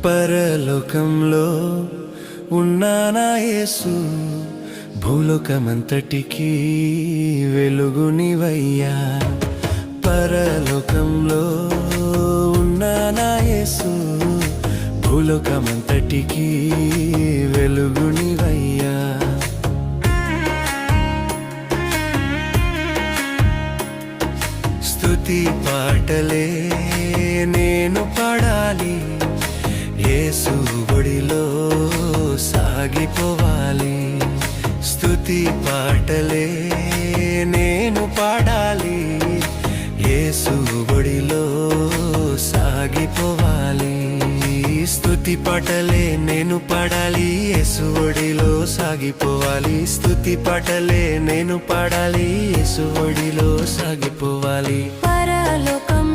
పరలోకంలో ఉన్నానా యేసు, భూలోకమంతటికి వెలుగునివయ్యా. పరలోకంలో ఉన్నానా యేసు, భూలోకమంతటికి వెలుగునివయ్యా. స్తుతి పాటలే నేను పాడాలి, యేసు ఒడిలో సాగిపోవాలి. స్తుతి పాటలే నేను పాడాలి, యేసు ఒడిలో సాగిపోవాలి. స్తుతి పాటలే నేను పాడాలి, యేసు ఒడిలో సాగిపోవాలి. స్తుతి పాటలే నేను పాడాలి, యేసు ఒడిలో సాగిపోవాలి. పరలోకం